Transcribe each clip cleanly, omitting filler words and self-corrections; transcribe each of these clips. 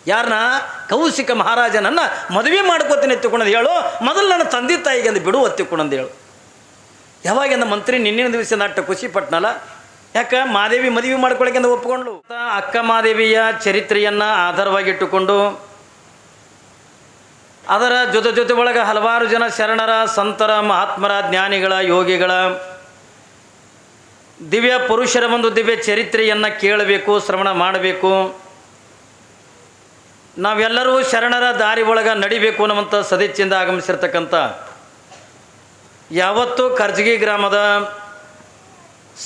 ಯಾರನ್ನ? ಕೌಶಿಕ ಮಹಾರಾಜನನ್ನು ಮದುವೆ ಮಾಡ್ಕೋತೀನಿ ಎತ್ತಿಕೊಂಡಂದು ಹೇಳು, ಮೊದಲು ನನ್ನ ತಂದೆ ತಾಯಿಗೆ ಅಂದು ಬಿಡು ಎತ್ತಿಕೊಂಡಂದು ಹೇಳು. ಯಾವಾಗಿಂದ ಮಂತ್ರಿ ನಿನ್ನಿನ ದಿವಸ ನಾಟ ಖುಷಿ ಪಟ್ನಲ್ಲ, ಯಾಕೆ ಮಾದೇವಿ ಮದುವೆ ಮಾಡ್ಕೊಳಕ್ಕೆಂದು ಒಪ್ಪಿಕೊಂಡ್ಲು. ಅಕ್ಕ ಮಾದೇವಿಯ ಚರಿತ್ರೆಯನ್ನು ಆಧಾರವಾಗಿಟ್ಟುಕೊಂಡು ಅದರ ಜೊತೆ ಒಳಗೆ ಹಲವಾರು ಜನ ಶರಣರ, ಸಂತರ, ಮಹಾತ್ಮರ, ಜ್ಞಾನಿಗಳ, ಯೋಗಿಗಳ, ದಿವ್ಯ ಪುರುಷರ ಒಂದು ದಿವ್ಯ ಚರಿತ್ರೆಯನ್ನು ಕೇಳಬೇಕು, ಶ್ರವಣ ಮಾಡಬೇಕು. ನಾವೆಲ್ಲರೂ ಶರಣರ ದಾರಿ ಒಳಗೆ ನಡಿಬೇಕು ಅನ್ನುವಂಥ ಸದಿಚ್ಛೆಯಿಂದ ಆಗಮಿಸಿರ್ತಕ್ಕಂಥ ಯಾವತ್ತೂ ಕರ್ಜಗಿ ಗ್ರಾಮದ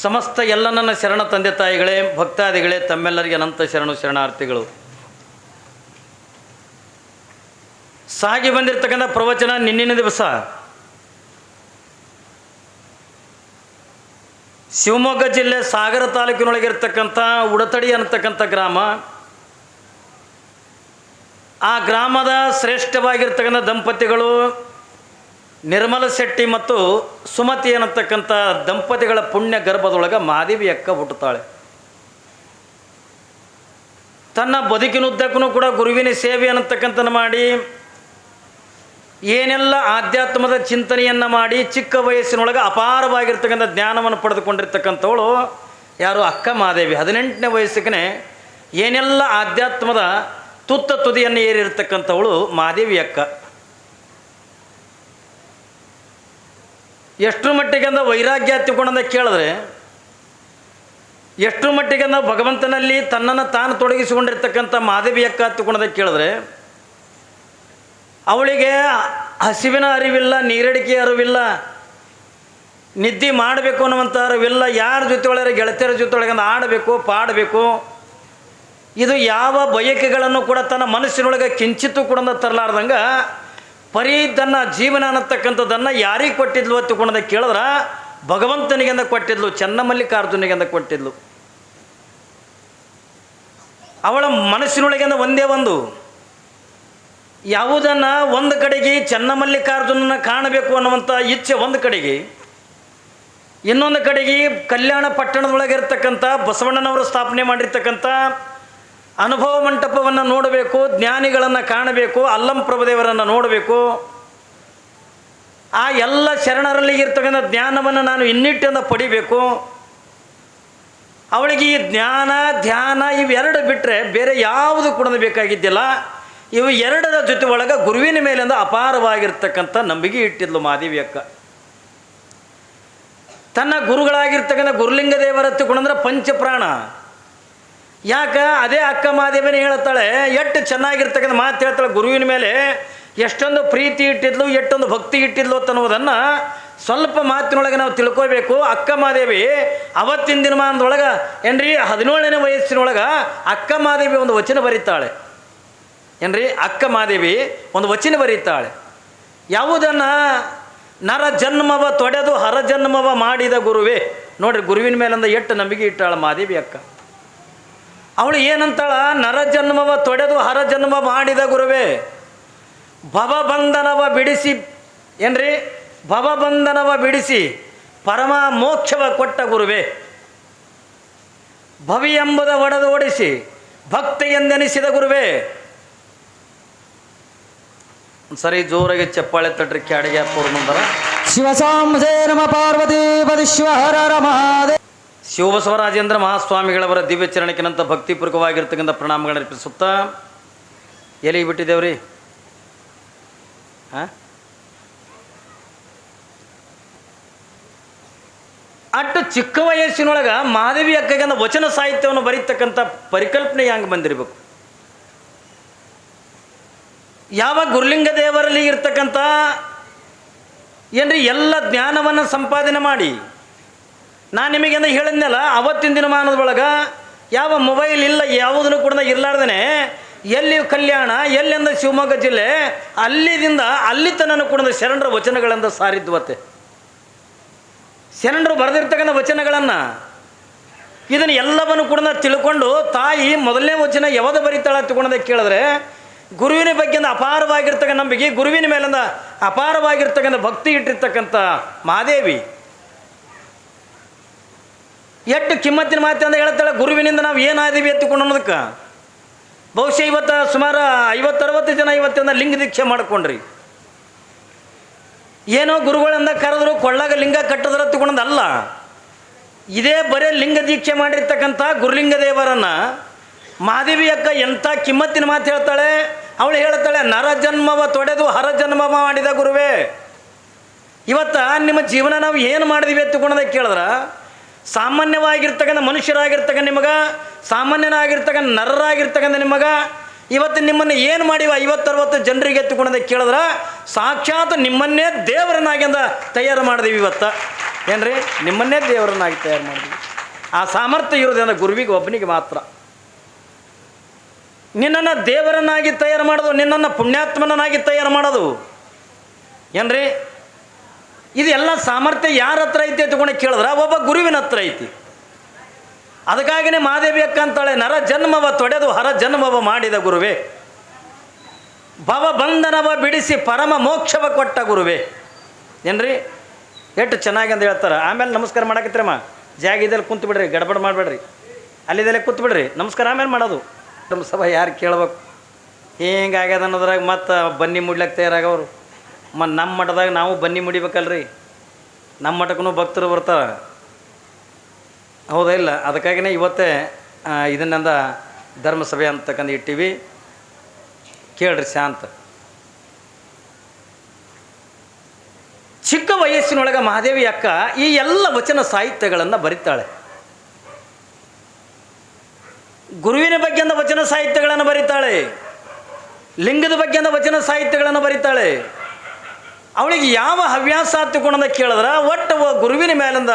ಸಮಸ್ತ ಎಲ್ಲ ನನ್ನ ಶರಣ ತಂದೆ ತಾಯಿಗಳೇ, ಭಕ್ತಾದಿಗಳೇ, ತಮ್ಮೆಲ್ಲರಿಗೆ ಅನಂತ ಶರಣಾರ್ಥಿಗಳು. ಸಾಗಿ ಬಂದಿರತಕ್ಕಂಥ ಪ್ರವಚನ ನಿನ್ನಿನ ದಿವಸ ಶಿವಮೊಗ್ಗ ಜಿಲ್ಲೆ ಸಾಗರ ತಾಲೂಕಿನೊಳಗಿರ್ತಕ್ಕಂಥ ಉಡತಡಿ ಅನ್ನತಕ್ಕಂಥ ಗ್ರಾಮ. ಆ ಗ್ರಾಮದ ಶ್ರೇಷ್ಠವಾಗಿರ್ತಕ್ಕಂಥ ದಂಪತಿಗಳು ನಿರ್ಮಲ ಶೆಟ್ಟಿ ಮತ್ತು ಸುಮತಿ ಅನ್ನತಕ್ಕಂಥ ದಂಪತಿಗಳ ಪುಣ್ಯ ಗರ್ಭದೊಳಗೆ ಮಾದೇವಿ ಅಕ್ಕ ಹುಟ್ಟುತ್ತಾಳೆ. ತನ್ನ ಬದುಕಿನುದ್ದಕ್ಕೂ ಕೂಡ ಗುರುವಿನ ಸೇವೆ ಅನ್ನತಕ್ಕಂಥನ್ನು ಮಾಡಿ, ಏನೆಲ್ಲ ಆಧ್ಯಾತ್ಮದ ಚಿಂತನೆಯನ್ನು ಮಾಡಿ, ಚಿಕ್ಕ ವಯಸ್ಸಿನೊಳಗೆ ಅಪಾರವಾಗಿರ್ತಕ್ಕಂಥ ಜ್ಞಾನವನ್ನು ಪಡೆದುಕೊಂಡಿರ್ತಕ್ಕಂಥವಳು ಯಾರು? ಅಕ್ಕ ಮಾದೇವಿ. 18ನೇ ವಯಸ್ಸಿಗೆ ಏನೆಲ್ಲ ಆಧ್ಯಾತ್ಮದ ತುದಿಯನ್ನು ಏರಿರ್ತಕ್ಕಂಥವಳು ಮಾದೇವಿ ಅಕ್ಕ. ಎಷ್ಟರ ಮಟ್ಟಿಗೆ ವೈರಾಗ್ಯ ಹತ್ತಿಕೊಂಡಂತ ಕೇಳಿದ್ರೆ, ಎಷ್ಟರ ಮಟ್ಟಿಗೆ ಭಗವಂತನಲ್ಲಿ ತನ್ನನ್ನು ತಾನು ತೊಡಗಿಸಿಕೊಂಡಿರ್ತಕ್ಕಂಥ ಮಾದೇವಿ ಅಕ್ಕ ಹತ್ತಿಕೊಂಡಂತ ಕೇಳಿದ್ರೆ, ಅವಳಿಗೆ ಹಸಿವಿನ ಅರಿವಿಲ್ಲ, ನೀರಡಿಕೆ ಅರಿವಿಲ್ಲ, ನಿದ್ದೆ ಮಾಡಬೇಕು ಅನ್ನುವಂಥ ಅರಿವಿಲ್ಲ. ಯಾರ ಜೊತೆ ಒಳಗೆ ಗೆಳತಿಯರ ಜೊತೆ ಒಳಗೆ ಆಡಬೇಕು, ಪಾಡಬೇಕು, ಇದು ಯಾವ ಬಯಕೆಗಳನ್ನು ಕೂಡ ತನ್ನ ಮನಸ್ಸಿನೊಳಗೆ ಕಿಂಚಿತ್ತು ಕೂಡ ತರಲಾರ್ದಂಗೆ ಪರಿ ತನ್ನ ಜೀವನ ಅನ್ನತಕ್ಕಂಥದ್ದನ್ನು ಯಾರಿಗೆ ಕೊಟ್ಟಿದ್ಲು ಅಂತಕೊಂಡ ಕೇಳಿದ್ರೆ ಭಗವಂತನಿಗೆಂದ ಕೊಟ್ಟಿದ್ಲು, ಚನ್ನಮಲ್ಲಿಕಾರ್ಜುನಿಗೆಂದ ಕೊಟ್ಟಿದ್ಲು. ಅವಳ ಮನಸ್ಸಿನೊಳಗಿಂದ ಒಂದೇ ಒಂದು ಯಾವುದನ್ನು ಒಂದು ಕಡೆಗೆ ಚನ್ನಮಲ್ಲಿಕಾರ್ಜುನನ ಕಾಣಬೇಕು ಅನ್ನುವಂಥ ಇಚ್ಛೆ ಒಂದು ಕಡೆಗೆ, ಇನ್ನೊಂದು ಕಡೆಗೆ ಕಲ್ಯಾಣ ಪಟ್ಟಣದೊಳಗಿರ್ತಕ್ಕಂಥ ಬಸವಣ್ಣನವರು ಸ್ಥಾಪನೆ ಮಾಡಿರ್ತಕ್ಕಂಥ ಅನುಭವ ಮಂಟಪವನ್ನು ನೋಡಬೇಕು, ಜ್ಞಾನಿಗಳನ್ನು ಕಾಣಬೇಕು, ಅಲ್ಲಂ ಪ್ರಭುದೇವರನ್ನು ನೋಡಬೇಕು. ಆ ಎಲ್ಲ ಶರಣರಲ್ಲಿ ಇರ್ತಕ್ಕಂಥ ಜ್ಞಾನವನ್ನು ನಾನು ಇನ್ನಿಟ್ಟಿಂದ ಪಡಿಬೇಕು. ಅವಳಿಗೆ ಈ ಜ್ಞಾನ, ಧ್ಯಾನ ಇವೆರಡು ಬಿಟ್ಟರೆ ಬೇರೆ ಯಾವುದು ಕೂಡ ಬೇಕಾಗಿದ್ದಿಲ್ಲ. ಇವು ಎರಡರ ಜೊತೆ ಒಳಗೆ ಗುರುವಿನ ಮೇಲಿಂದ ಅಪಾರವಾಗಿರ್ತಕ್ಕಂಥ ನಂಬಿಕೆ ಇಟ್ಟಿದ್ಲು ಮಾದೇವಿ ಅಕ್ಕ. ತನ್ನ ಗುರುಗಳಾಗಿರ್ತಕ್ಕಂಥ ಗುರುಲಿಂಗ ದೇವರ ಹತ್ತಿಕೊಂಡ್ರೆ ಪಂಚಪ್ರಾಣ. ಯಾಕೆ ಅದೇ ಅಕ್ಕ ಮಾದೇವಿನೇ ಹೇಳ್ತಾಳೆ, ಎಷ್ಟು ಚೆನ್ನಾಗಿರ್ತಕ್ಕಂಥ ಮಾತು ಹೇಳ್ತಾಳೆ. ಗುರುವಿನ ಮೇಲೆ ಎಷ್ಟೊಂದು ಪ್ರೀತಿ ಇಟ್ಟಿದ್ಲು, ಎಷ್ಟೊಂದು ಭಕ್ತಿ ಇಟ್ಟಿದ್ಲು ಅನ್ನೋದನ್ನು ಸ್ವಲ್ಪ ಮಾತಿನೊಳಗೆ ನಾವು ತಿಳ್ಕೋಬೇಕು. ಅಕ್ಕ ಮಾದೇವಿ ಅವತ್ತಿನ ದಿನಮಾನದೊಳಗೆ ಏನ್ರಿ 17ನೇ ವಯಸ್ಸಿನೊಳಗೆ ಅಕ್ಕ ಮಾದೇವಿ ಒಂದು ವಚನ ಬರೀತಾಳೆ. ಏನ್ರಿ ಅಕ್ಕ ಮಾದೇವಿ ಒಂದು ವಚನ ಬರೀತಾಳೆ. ಯಾವುದನ್ನು? ನರ ಜನ್ಮವ ತೊಡೆದು ಹರ ಜನ್ಮವ ಮಾಡಿದ ಗುರುವೇ. ನೋಡ್ರಿ, ಗುರುವಿನ ಮೇಲಿಂದ ಎಷ್ಟು ನಂಬಿಕೆ ಇಟ್ಟಾಳ ಮಾದೇವಿ ಅಕ್ಕ. ಅವಳು ಏನಂತಾಳ? ನರ ಜನ್ಮವ ತೊಡೆದು ಹರ ಜನ್ಮ ಮಾಡಿದ ಗುರುವೇ, ಭವಬಂಧನವ ಬಿಡಿಸಿ, ಏನ್ರಿ ಭವಬಂಧನವ ಬಿಡಿಸಿ ಪರಮ ಮೋಕ್ಷವ ಕೊಟ್ಟ ಗುರುವೇ, ಭವಿ ಎಂಬುದ ಒಡೆದು ಓಡಿಸಿ ಭಕ್ತಿ ಎಂದೆನಿಸಿದ ಗುರುವೇ. ಸರಿ ಜೋರಾಗಿ ಚಪ್ಪಾಳೆ ತಟ್ರಿ ಕ್ಯಾಡಿಗೆ ಪೂರ್ಣಂದರ ಶಿವಸಾಂಬೇ ನಮ ಪಾರ್ವತಿ ಪರಮೇಶ್ವರ ರಮಾದೇ. ಶಿವಬಸವರಾಜೇಂದ್ರ ಮಹಾಸ್ವಾಮಿಗಳವರ ದಿವ್ಯ ಚರಣಕ್ಕಿನಂತ ಭಕ್ತಿಪೂರ್ವಕವಾಗಿರ್ತಕ್ಕಂಥ ಪ್ರಣಾಮಗಳನ್ನು ಅರ್ಪಿಸುತ್ತಾ ಎಲ್ಲಿಗೆ ಬಿಟ್ಟಿದ್ದೇವ್ರಿ? ಅಟ್ಟು ಚಿಕ್ಕ ವಯಸ್ಸಿನೊಳಗೆ ಮಾದೇವಿ ಅಕ್ಕಗೆ ವಚನ ಸಾಹಿತ್ಯವನ್ನು ಬರೀತಕ್ಕಂಥ ಪರಿಕಲ್ಪನೆ ಹೆಂಗೆ ಬಂದಿರಬೇಕು? ಯಾವ ಗುರುಲಿಂಗ ದೇವರಲ್ಲಿ ಇರ್ತಕ್ಕಂಥ ಏನ್ರಿ ಎಲ್ಲ ಜ್ಞಾನವನ್ನು ಸಂಪಾದನೆ ಮಾಡಿ, ನಾನು ನಿಮಗೆಂದ ಹೇಳಿದ್ನಲ್ಲ, ಅವತ್ತಿನ ದಿನಮಾನದೊಳಗೆ ಯಾವ ಮೊಬೈಲ್ ಇಲ್ಲ, ಯಾವುದನ್ನು ಕೂಡ ಇರಲಾರ್ದೇ ಎಲ್ಲಿ ಕಲ್ಯಾಣ, ಎಲ್ಲಿಂದ ಶಿವಮೊಗ್ಗ ಜಿಲ್ಲೆ, ಅಲ್ಲಿದಿಂದ ಅಲ್ಲಿ ತನಕ ಕೂಡ ಶರಣರ ವಚನಗಳಿಂದ ಸಾರಿದ್ವತ್ತೆ. ಶರಣರು ಬರೆದಿರ್ತಕ್ಕಂಥ ವಚನಗಳನ್ನು ಇದನ್ನು ಎಲ್ಲವನ್ನು ಕೂಡ ತಿಳ್ಕೊಂಡು ತಾಯಿ ಮೊದಲನೇ ವಚನ ಯಾವುದು ಬರೀತಾಳ ತಿಳ್ಕೊಂಡ ಕೇಳಿದ್ರೆ, ಗುರುವಿನ ಬಗ್ಗೆ ಅಪಾರವಾಗಿರ್ತಕ್ಕಂಥ ನಂಬಿಕೆ, ಗುರುವಿನ ಮೇಲಿಂದ ಅಪಾರವಾಗಿರ್ತಕ್ಕಂಥ ಭಕ್ತಿ ಇಟ್ಟಿರ್ತಕ್ಕಂಥ ಮಾದೇವಿ ಎಷ್ಟು ಕಿಮ್ಮತ್ತಿನ ಮಾತು ಅಂತ ಹೇಳ್ತಾಳೆ. ಗುರುವಿನಿಂದ ನಾವು ಏನಾದೀವಿ ಎತ್ತಿಕೊಂಡು ಅನ್ನೋದಕ್ಕೆ ಬಹುಶಃ ಇವತ್ತು ಸುಮಾರು 50-60 ಜನ ಇವತ್ತಿಂದ ಲಿಂಗ ದೀಕ್ಷೆ ಮಾಡ್ಕೊಂಡ್ರಿ. ಏನೋ ಗುರುಗಳಿಂದ ಕರೆದ್ರು ಕೊಳ್ಳಾಗ ಲಿಂಗ ಕಟ್ಟಿದ್ರ ತಗೊಂಡಲ್ಲ. ಇದೇ ಬರೇ ಲಿಂಗ ದೀಕ್ಷೆ ಮಾಡಿರ್ತಕ್ಕಂಥ ಗುರುಲಿಂಗ ದೇವರನ್ನು ಮಹಾದೇವಿ ಅಕ್ಕ ಎಂಥ ಕಿಮ್ಮತ್ತಿನ ಮಾತು ಹೇಳ್ತಾಳೆ. ಅವಳು ಹೇಳ್ತಾಳೆ, ನರ ಜನ್ಮವ ತೊಡೆದು ಹರ ಜನ್ಮವ ಮಾಡಿದ ಗುರುವೇ. ಇವತ್ತು ನಿಮ್ಮ ಜೀವನ ನಾವು ಏನು ಮಾಡಿದೀವಿ ಎತ್ತುಕೊಂಡೋದಕ್ಕೆ ಕೇಳಿದ್ರೆ, ಸಾಮಾನ್ಯವಾಗಿರ್ತಕ್ಕಂಥ ಮನುಷ್ಯರಾಗಿರ್ತಕ್ಕಂಥ ನಿಮಗೆ, ಸಾಮಾನ್ಯನಾಗಿರ್ತಕ್ಕಂಥ ನರರಾಗಿರ್ತಕ್ಕಂಥ ನಿಮಗೆ ಇವತ್ತು ನಿಮ್ಮನ್ನು ಏನು ಮಾಡಿವ 50-60 ಜನರಿಗೆ ಎತ್ತುಕೊಂಡೋದಕ್ಕೆ ಕೇಳಿದ್ರೆ, ಸಾಕ್ಷಾತ್ ನಿಮ್ಮನ್ನೇ ದೇವರನ್ನಾಗಿಂದ ತಯಾರು ಮಾಡಿದೀವಿ. ಇವತ್ತು ಏನ್ರಿ, ನಿಮ್ಮನ್ನೇ ದೇವರನ್ನಾಗಿ ತಯಾರು ಮಾಡಿದೀವಿ. ಆ ಸಾಮರ್ಥ್ಯ ಇರೋದ್ರಿಂದ ಗುರುವಿಗೆ ಒಬ್ಬನಿಗೆ ಮಾತ್ರ. ನಿನ್ನನ್ನು ದೇವರನ್ನಾಗಿ ತಯಾರು ಮಾಡೋದು, ನಿನ್ನನ್ನು ಪುಣ್ಯಾತ್ಮನಾಗಿ ತಯಾರು ಮಾಡೋದು ಏನ್ರಿ, ಇದೆಲ್ಲ ಸಾಮರ್ಥ್ಯ ಯಾರ ಹತ್ರ ಐತಿ ಎತ್ಕೊಂಡು ಕೇಳಿದ್ರೆ ಒಬ್ಬ ಗುರುವಿನ ಹತ್ರ ಐತಿ. ಅದಕ್ಕಾಗಿಯೇ ಮಹಾದೇವಿ ಅಕ್ಕ ಅಂತಾಳೆ, ನರ ಜನ್ಮವ ತೊಡೆದು ಹರ ಜನ್ಮವ ಮಾಡಿದ ಗುರುವೇ, ಭವ ಬಂಧನವ ಬಿಡಿಸಿ ಪರಮ ಮೋಕ್ಷವ ಕೊಟ್ಟ ಗುರುವೇ. ಏನ್ರಿ, ಎಷ್ಟು ಚೆನ್ನಾಗಿ ಅಂತ ಹೇಳ್ತಾರೆ. ಆಮೇಲೆ ನಮಸ್ಕಾರ ಮಾಡಕತ್ತೀರಮ್ಮ, ಜಾಗ ಇದೆಲ್ಲ ಕುಂತು ಬಿಡ್ರಿ, ಗಡಬಡ ಮಾಡಬೇಡ್ರಿ, ಅಲ್ಲಿದೆಲ್ಲ ಕೂತು ಬಿಡ್ರಿ, ನಮಸ್ಕಾರ ಆಮೇಲೆ ಮಾಡೋದು. ನಮ್ಮ ಸಭೆ ಯಾರು ಕೇಳ್ಬೇಕು ಹಿಂಗಾಗ್ಯದ ಅನ್ನೋದ್ರಾಗ ಮತ್ತು ಬನ್ನಿ ಮುಡ್ಲಕ್ಕೆ ತಯಾರಾಗವ್ರು. ನಮ್ಮ ಮಠದಾಗ ನಾವು ಬನ್ನಿ ಮುಡಿಬೇಕಲ್ರಿ, ನಮ್ಮ ಮಠಕ್ಕೂ ಭಕ್ತರು ಬರ್ತಾರೆ, ಹೌದಾ ಇಲ್ಲ? ಅದಕ್ಕಾಗಿಯೇ ಇವತ್ತೇ ಇದನ್ನಿಂದ ಧರ್ಮಸಭೆ ಅಂತಕ್ಕಂಥ ಇಟ್ಟಿವಿ. ಕೇಳ್ರಿ ಶಾಂತ. ಚಿಕ್ಕ ವಯಸ್ಸಿನೊಳಗೆ ಮಹಾದೇವಿ ಅಕ್ಕ ಈ ಎಲ್ಲ ವಚನ ಸಾಹಿತ್ಯಗಳನ್ನು ಬರಿತಾಳೆ. ಗುರುವಿನ ಬಗ್ಗೆಂದ ವಚನ ಸಾಹಿತ್ಯಗಳನ್ನು ಬರಿತಾಳೆ, ಲಿಂಗದ ಬಗ್ಗೆಂದ ವಚನ ಸಾಹಿತ್ಯಗಳನ್ನು ಬರಿತಾಳೆ. ಅವಳಿಗೆ ಯಾವ ಹವ್ಯಾಸ ಹತ್ತುಕೊಂಡ ಕೇಳಿದ್ರೆ ಒಟ್ಟು ಗುರುವಿನ ಮೇಲಿಂದ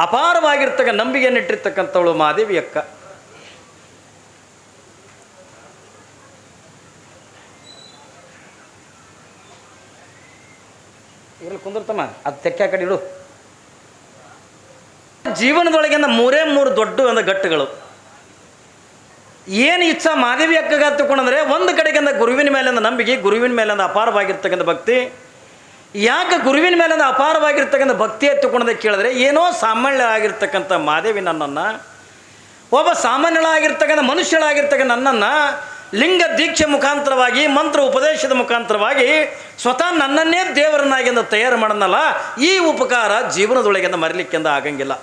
ಅಪಾರವಾಗಿರ್ತಕ್ಕ ನಂಬಿಕೆಯನ್ನು ಇಟ್ಟಿರ್ತಕ್ಕಂಥವಳು ಮಹಾದೇವಿ ಅಕ್ಕ. ಇರಲ್ಲಿ ಕುಂದಿರ್ತಮ್ಮ, ಅದು ತೆಕ್ಕ ಕಡೆ ಇಡು. ಜೀವನದೊಳಗಿಂದ 3 ದೊಡ್ಡ ಒಂದು ಘಟ್ಟಗಳು. ಏನು ಇಚ್ಛಾ ಮಹಾದೇವಿ ಅಕ್ಕಗೆ ಹತ್ತುಕೊಂಡ್ರೆ, ಒಂದು ಕಡೆಗಿಂದ ಗುರುವಿನ ಮೇಲಿಂದ ನಂಬಿಕೆ, ಗುರುವಿನ ಮೇಲಿಂದ ಅಪಾರವಾಗಿರ್ತಕ್ಕಂಥ ಭಕ್ತಿ. ಯಾಕೆ ಗುರುವಿನ ಮೇಲಿಂದ ಅಪಾರವಾಗಿರ್ತಕ್ಕಂಥ ಭಕ್ತಿ ಎತ್ತುಕೊಂಡದೆ ಕೇಳಿದ್ರೆ, ಏನೋ ಸಾಮಾನ್ಯ ಆಗಿರ್ತಕ್ಕಂಥ ಮಹಾದೇವಿ ನನ್ನನ್ನು, ಒಬ್ಬ ಸಾಮಾನ್ಯಳಾಗಿರ್ತಕ್ಕಂಥ ಮನುಷ್ಯಳಾಗಿರ್ತಕ್ಕಂಥ ನನ್ನನ್ನು ಲಿಂಗ ದೀಕ್ಷೆ ಮುಖಾಂತರವಾಗಿ, ಮಂತ್ರ ಉಪದೇಶದ ಮುಖಾಂತರವಾಗಿ ಸ್ವತಃ ನನ್ನನ್ನೇ ದೇವರನ್ನಾಗಿಂದ ತಯಾರು ಮಾಡೋಣಲ್ಲ. ಈ ಉಪಕಾರ ಜೀವನದೊಳಗಿಂದ ಮರಿಲಿಕ್ಕಿಂದ ಆಗಂಗಿಲ್ಲ.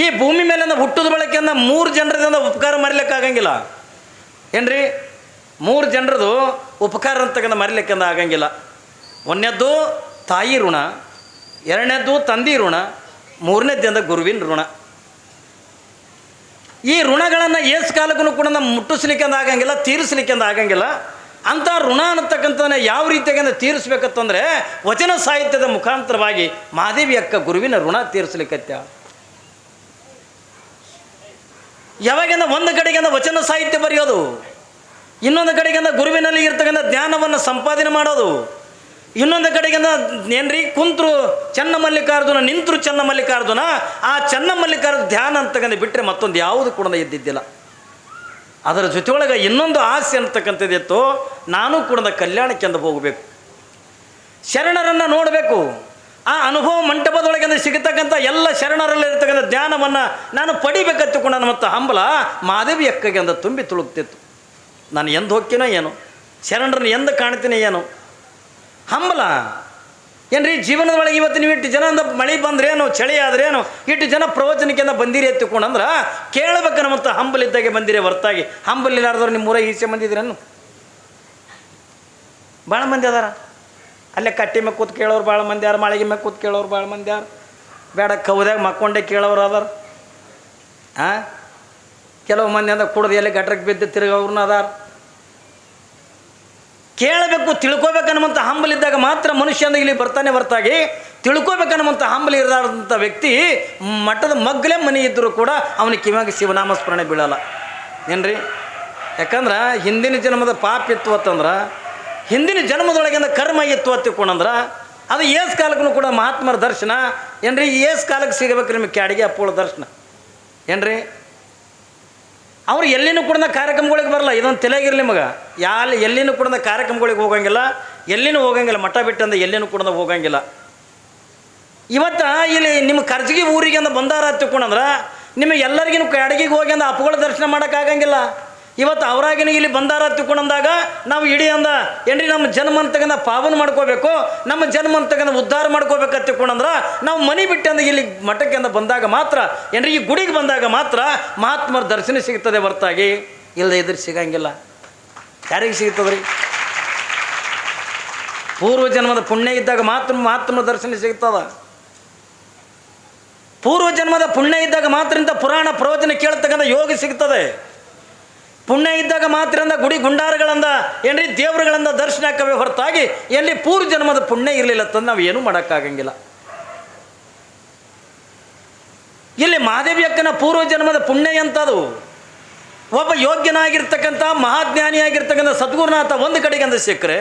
ಈ ಭೂಮಿ ಮೇಲಿಂದ ಹುಟ್ಟದ ಬಳಕೆಯಿಂದ 3 ಜನರಿಂದ ಉಪಕಾರ ಮರಿಲಿಕ್ಕಾಗಂಗಿಲ್ಲ. ಏನ್ರಿ, 3 ಜನರದು ಉಪಕಾರ ಅಂತಕ್ಕಂಥ ಮರಿಲಿಕ್ಕಿಂದ ಆಗಂಗಿಲ್ಲ. ಒಂದನೇದ್ದು ತಾಯಿ ಋಣ, ಎರಡನೇದ್ದು ತಂದೆ ಋಣ, ಮೂರನೇದ್ದಿಂದ ಗುರುವಿನ ಋಣ. ಈ ಋಣಗಳನ್ನು ಏಸು ಕಾಲಕ್ಕೂ ಕೂಡ ನಮ್ಮ ಮುಟ್ಟಿಸ್ಲಿಕ್ಕೆ ಆಗಂಗಿಲ್ಲ, ತೀರಿಸ್ಲಿಕ್ಕೆ ಆಗಂಗಿಲ್ಲ. ಅಂಥ ಋಣ ಅನ್ನತಕ್ಕಂಥದ್ದನ್ನ ಯಾವ ರೀತಿಯಾಗಿ ತೀರಿಸ್ಬೇಕಂತಂದರೆ ವಚನ ಸಾಹಿತ್ಯದ ಮುಖಾಂತರವಾಗಿ ಮಹಾದೇವಿ ಅಕ್ಕ ಗುರುವಿನ ಋಣ ತೀರಿಸ್ಲಿಕ್ಕತ್ಯ. ಯಾವಾಗಿಂದ ಒಂದು ಕಡೆಗಿಂದ ವಚನ ಸಾಹಿತ್ಯ ಬರೆಯೋದು, ಇನ್ನೊಂದು ಕಡೆಗಿಂದ ಗುರುವಿನಲ್ಲಿ ಇರ್ತಕ್ಕಂಥ ಜ್ಞಾನವನ್ನು ಸಂಪಾದನೆ ಮಾಡೋದು, ಇನ್ನೊಂದು ಕಡೆಗಿಂದ ಏನ್ರಿ ಕುಂತರು ಚನ್ನಮಲ್ಲಿಕಾರ್ಜುನ, ನಿಂತರು ಚನ್ನಮಲ್ಲಿಕಾರ್ಜುನ. ಆ ಚನ್ನಮಲ್ಲಿಕಾರ್ಜುನ ಧ್ಯಾನ ಅಂತಕ್ಕಂಥ ಬಿಟ್ಟರೆ ಮತ್ತೊಂದು ಯಾವುದು ಕೂಡ ಇದ್ದಿದ್ದಿಲ್ಲ. ಅದರ ಜೊತೆಯೊಳಗೆ ಇನ್ನೊಂದು ಆಸೆ ಅಂತಕ್ಕಂಥದ್ದಿತ್ತು, ನಾನು ಕೂಡ ಕಲ್ಯಾಣಕ್ಕೆಂದು ಹೋಗಬೇಕು, ಶರಣರನ್ನು ನೋಡಬೇಕು. ಆ ಅನುಭವ ಮಂಟಪದೊಳಗೆ ಸಿಗತಕ್ಕಂಥ ಎಲ್ಲ ಶರಣರಲ್ಲಿರ್ತಕ್ಕಂಥ ಜ್ಞಾನವನ್ನು ನಾನು ಪಡಿಬೇಕತ್ತುಕೊಂಡು ನನ್ನ ಮತ್ತು ಹಂಬಲ ಮಹಾದೇವಿ ಅಕ್ಕಗೆ ಅಂದ ತುಂಬಿ ತುಳುಕ್ತಿತ್ತು. ನಾನು ಎಂದು ಹೋಗ್ತೀನೋ ಏನು, ಶರಣರನ್ನು ಎಂದು ಕಾಣ್ತೀನಿ ಏನು ಹಂಬಲ. ಏನ್ರಿ, ಜೀವನದೊಳಗೆ ಇವತ್ತು ನೀವು ಇಟ್ಟು ಜನ ಅಂದ ಮಳೆ ಬಂದ್ರೇನು, ಚಳಿ ಆದ್ರೇನು, ಇಟ್ಟು ಜನ ಪ್ರವಚನಕ್ಕೆಂದ ಬಂದಿರಿ ಎತ್ತುಕೊಂಡಂದ್ರೆ ಕೇಳಬೇಕನ್ನ ಮತ್ತು ಹಂಬಲಿದ್ದಾಗೆ ಬಂದಿರಿ ಹೊರತಾಗಿ ಹಂಬಲಿಲ್ಲಾರ್ದವ್ರು ನಿಮ್ಮ ಊರಾಗ ಈಚೆ ಬಂದಿದ್ರೇನು? ಭಾಳ ಮಂದಿ ಅದಾರ. ಅಲ್ಲೇ ಕಟ್ಟಿ ಮ್ಯಾಗ ಕೂತ್ ಕೇಳೋರು ಭಾಳ ಮಂದಿ ಯಾರು, ಮಾಳಿಗೆ ಮ್ಯಾಗ ಕೂತ್ ಕೇಳೋರು ಭಾಳ ಮಂದಿ ಯಾರು, ಬೇಡ ಕೌದಾಗ ಮಕ್ಕೊಂಡೆ ಕೇಳೋರು ಅದಾರ. ಕೆಲವು ಮಂದಿ ಅಂದ ಕುಡ್ದು ಎಲ್ಲಿ ಗಟ್ರಕ್ಕೆ ಬಿದ್ದು ತಿರುಗವ್ರನ್ನ ಅದಾರ. ಕೇಳಬೇಕು, ತಿಳ್ಕೊಬೇಕನ್ನುವಂಥ ಹಂಬಲಿದ್ದಾಗ ಮಾತ್ರ ಮನುಷ್ಯ ಅಂದ್ರೆ ಇಲ್ಲಿ ಬರ್ತಾನೆ ಹೊರತಾಗಿ ತಿಳ್ಕೊಬೇಕನ್ನುವಂಥ ಹಂಬಲಿ ಇರದಂಥ ವ್ಯಕ್ತಿ ಮಠದ ಮಗ್ಗಲೇ ಮನೆ ಇದ್ದರೂ ಕೂಡ ಅವನಿಗೆ ಕಿವಿಯಾಗ ಶಿವನಾಮ ಸ್ಮರಣೆ ಬೀಳಲ್ಲ. ಏನ್ರಿ, ಯಾಕಂದ್ರೆ ಹಿಂದಿನ ಜನ್ಮದ ಪಾಪ ಇತ್ತು ಅಂತಂದ್ರೆ, ಹಿಂದಿನ ಜನ್ಮದೊಳಗಿಂದ ಕರ್ಮ ಇತ್ತು ಅಂತಿಕೊಂಡಂದ್ರೆ ಅದು ಏಸ್ ಕಾಲಕ್ಕೂ ಕೂಡ ಮಹಾತ್ಮರ ದರ್ಶನ. ಏನ್ರಿ, ಏಸ್ ಕಾಲಕ್ಕೆ ಸಿಗಬೇಕು ನಿಮಗೆ ಕ್ಯಾಡಿಗೆ ಅಪ್ಪೋಳ ದರ್ಶನ. ಏನ್ರಿ, ಅವ್ರು ಎಲ್ಲಿನೂ ಕೂಡ ಕಾರ್ಯಕ್ರಮಗಳಿಗೆ ಬರಲ್ಲ. ಇದೊಂದು ತಲೆಗಿರಲಿ ಮಗ, ಎಲ್ಲಿನೂ ಕೂಡ ಕಾರ್ಯಕ್ರಮಗಳಿಗೆ ಹೋಗಂಗಿಲ್ಲ, ಎಲ್ಲಿನೂ ಹೋಗಂಗಿಲ್ಲ. ಮಠ ಬಿಟ್ಟಂದ್ರೆ ಎಲ್ಲಿನೂ ಕೂಡ ಹೋಗಂಗಿಲ್ಲ. ಇವತ್ತು ಇಲ್ಲಿ ನಿಮ್ಮ ಕರ್ಜಿಗೆ ಊರಿಗೆ ಅಂದ ಬಂದಾರ ಹತ್ತಿಕೊಂಡಂದ್ರೆ ನಿಮಗೆ ಎಲ್ಲರಿಗೂ ಅಡಿಗೆಗೆ ಹೋಗಿ ಅಂದ ಅಪ್ಪಗಳ ದರ್ಶನ ಮಾಡೋಕ್ಕಾಗಂಗಿಲ್ಲ. ಇವತ್ತು ಅವರಾಗಿನ ಇಲ್ಲಿ ಬಂದಾರ ತಿಳ್ಕೊಂಡಂದಾಗ ನಾವು ಇಡೀ ಅಂದ ಏನ್ರಿ ನಮ್ಮ ಜನ್ಮ ಅಂತಕ್ಕಂಥ ಪಾವನ ಮಾಡ್ಕೋಬೇಕು, ನಮ್ಮ ಜನ್ಮ ಅಂತಕ್ಕಂಥ ಉದ್ಧಾರ ಮಾಡ್ಕೋಬೇಕು ತಿಳ್ಕೊಂಡಂದ್ರೆ ನಾವು ಮನೆ ಬಿಟ್ಟು ಅಂದ ಇಲ್ಲಿ ಮಠಕ್ಕೆ ಅಂದ ಬಂದಾಗ ಮಾತ್ರ ಏನ್ರಿ ಈ ಗುಡಿಗೆ ಬಂದಾಗ ಮಾತ್ರ ಮಹಾತ್ಮರ ದರ್ಶನ ಸಿಗ್ತದೆ ಹೊರತಾಗಿ ಇಲ್ಲದೆ ಇದ್ರೆ ಸಿಗಂಗಿಲ್ಲ. ಯಾರಿಗೆ ಸಿಗ್ತದ್ರಿ? ಪೂರ್ವ ಜನ್ಮದ ಪುಣ್ಯ ಇದ್ದಾಗ ಮಾತ್ರ ಮಹಾತ್ಮರ ದರ್ಶನ ಸಿಗ್ತದ. ಪೂರ್ವ ಜನ್ಮದ ಪುಣ್ಯ ಇದ್ದಾಗ ಮಾತ್ರ ಇಂಥ ಪುರಾಣ ಪ್ರವಚನ ಕೇಳ್ತಕ್ಕಂಥ ಯೋಗ ಸಿಗ್ತದೆ. ಪುಣ್ಯ ಇದ್ದಾಗ ಮಾತ್ರ ಗುಡಿ ಗುಂಡಾರಗಳಿಂದ ಏನ್ರಿ ದೇವರುಗಳಿಂದ ದರ್ಶನ ಹಾಕವೇ ಹೊರತಾಗಿ ಎಲ್ಲಿ ಪೂರ್ವ ಜನ್ಮದ ಪುಣ್ಯ ಇರಲಿಲ್ಲ ತಂದು ನಾವು ಏನೂ ಮಾಡೋಕ್ಕಾಗಂಗಿಲ್ಲ. ಇಲ್ಲಿ ಮಹಾದೇವಿ ಅಕ್ಕನ ಪೂರ್ವ ಜನ್ಮದ ಪುಣ್ಯ ಎಂಥದು. ಒಬ್ಬ ಯೋಗ್ಯನಾಗಿರ್ತಕ್ಕಂಥ ಮಹಾಜ್ಞಾನಿಯಾಗಿರ್ತಕ್ಕಂಥ ಸದ್ಗುರುನಾಥ ಒಂದು ಕಡೆಗೆ ಅಂದ ಸಿಕ್ಕರೆ,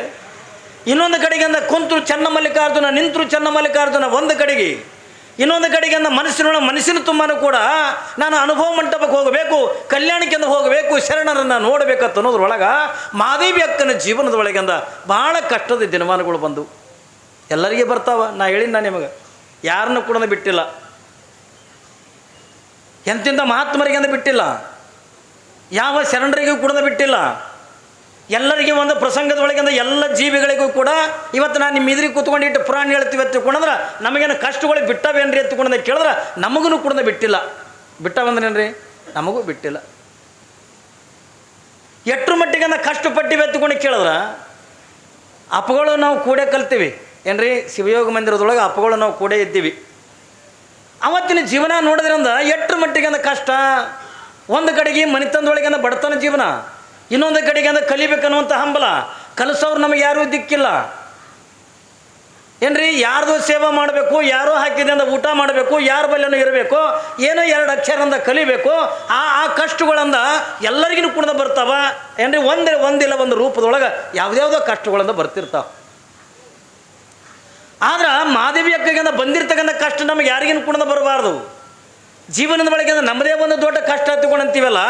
ಇನ್ನೊಂದು ಕಡೆಗೆ ಅಂದ ಕುಂತರು ಚನ್ನಮಲ್ಲಿಕಾರ್ಜುನ, ನಿಂತರು ಚನ್ನಮಲ್ಲಿಕಾರ್ಜುನ ಒಂದು ಕಡೆಗೆ, ಇನ್ನೊಂದು ಕಡೆಗೆ ಅಂದ ಮನಸ್ಸಿನ ತುಂಬಾನು ಕೂಡ ನಾನು ಅನುಭವ ಮಂಟಪಕ್ಕೆ ಹೋಗಬೇಕು, ಕಲ್ಯಾಣಕ್ಕೆ ಹೋಗಬೇಕು, ಶರಣರನ್ನು ನೋಡಬೇಕಂತ ಅನ್ನೋದ್ರೊಳಗೆ ಮಹಾದೇವಿ ಅಕ್ಕನ ಜೀವನದೊಳಗೆ ಅಂದ ಭಾಳ ಕಷ್ಟದ ದಿನಮಾನಗಳು ಬಂದು ಎಲ್ಲರಿಗೆ ಬರ್ತಾವ. ನಾ ಹೇಳಿನ ನಿಮಗೆ ಯಾರನ್ನು ಕೂಡ ಬಿಟ್ಟಿಲ್ಲ, ಎಂತಿಂಥ ಮಹಾತ್ಮರಿಗೆ ಅಂದ ಬಿಟ್ಟಿಲ್ಲ, ಯಾವ ಶರಣರಿಗೂ ಕೂಡ ಬಿಟ್ಟಿಲ್ಲ. ಎಲ್ಲರಿಗೆ ಒಂದು ಪ್ರಸಂಗದೊಳಗಿಂದ ಎಲ್ಲ ಜೀವಿಗಳಿಗೂ ಕೂಡ ಇವತ್ತು ನಾನು ನಿಮ್ಮ ಇದ್ರಿಗೆ ಕೂತ್ಕೊಂಡಿಟ್ಟು ಪುರಾಣ ಹೇಳ್ತೀವಿ ಎತ್ತಿಕೊಂಡ್ರೆ ನಮಗೇನು ಕಷ್ಟಗಳಿಗೆ ಬಿಟ್ಟವೇನ್ರಿ ಎತ್ತಿಕೊಂಡ ಕೇಳಿದ್ರೆ ನಮಗೂ ಕೂಡ ಬಿಟ್ಟಿಲ್ಲ. ಬಿಟ್ಟವಂದ್ರೇನ್ರಿ? ನಮಗೂ ಬಿಟ್ಟಿಲ್ಲ. ಎಷ್ಟರ ಮಟ್ಟಿಗೆ ಕಷ್ಟಪಟ್ಟಿವಿ ಎತ್ತಿಕೊಂಡು ಕೇಳಿದ್ರೆ ಅಪ್ಪಗಳು ನಾವು ಕೂಡೇ ಕಲ್ತೀವಿ ಏನ್ರಿ. ಶಿವಯೋಗ ಮಂದಿರದೊಳಗೆ ಅಪ್ಪಗಳು ನಾವು ಕೂಡೇ ಇದ್ದೀವಿ. ಅವತ್ತಿನ ಜೀವನ ನೋಡಿದ್ರಿಂದ ಎಷ್ಟರ ಮಟ್ಟಿಗೆ ಕಷ್ಟ. ಒಂದು ಕಡೆಗೆ ಮನೆತನದೊಳಗೆ ಬಡತನ ಜೀವನ, ಇನ್ನೊಂದು ಕಡೆಗೆ ಕಲಿಬೇಕನ್ನುವಂಥ ಹಂಬಲ. ಕಲಿಸೋರು ನಮಗೆ ಯಾರೂ ದಿಕ್ಕಿಲ್ಲ ಏನ್ರಿ. ಯಾರ್ದು ಸೇವೆ ಮಾಡಬೇಕು, ಯಾರೋ ಹಾಕಿದಿಂದ ಊಟ ಮಾಡಬೇಕು, ಯಾರ ಬಲ್ಲೆನೂ ಇರಬೇಕು, ಏನೋ ಎರಡು ಅಕ್ಷರದಿಂದ ಕಲಿಬೇಕು. ಆ ಕಷ್ಟಗಳಿಂದ ಎಲ್ಲರಿಗೂ ಕೂಡ ಬರ್ತಾವ ಏನ್ರಿ. ಒಂದಿಲ್ಲ ಒಂದು ರೂಪದೊಳಗೆ ಯಾವುದ್ಯಾವುದೋ ಕಷ್ಟಗಳಿಂದ ಬರ್ತಿರ್ತಾವೆ. ಆದ್ರೆ ಮಹಾದೇವಿ ಅಕ್ಕಗಿಂದ ಬಂದಿರ್ತಕ್ಕಂಥ ಕಷ್ಟ ನಮಗೆ ಯಾರಿಗೂ ಕೂಡ ಬರಬಾರ್ದು. ಜೀವನದ ಒಳಗೆ ನಮ್ಮದೇ ಒಂದು ದೊಡ್ಡ ಕಷ್ಟ ಹತ್ತುಕೊಂಡಂತೀವಲ್ಲ,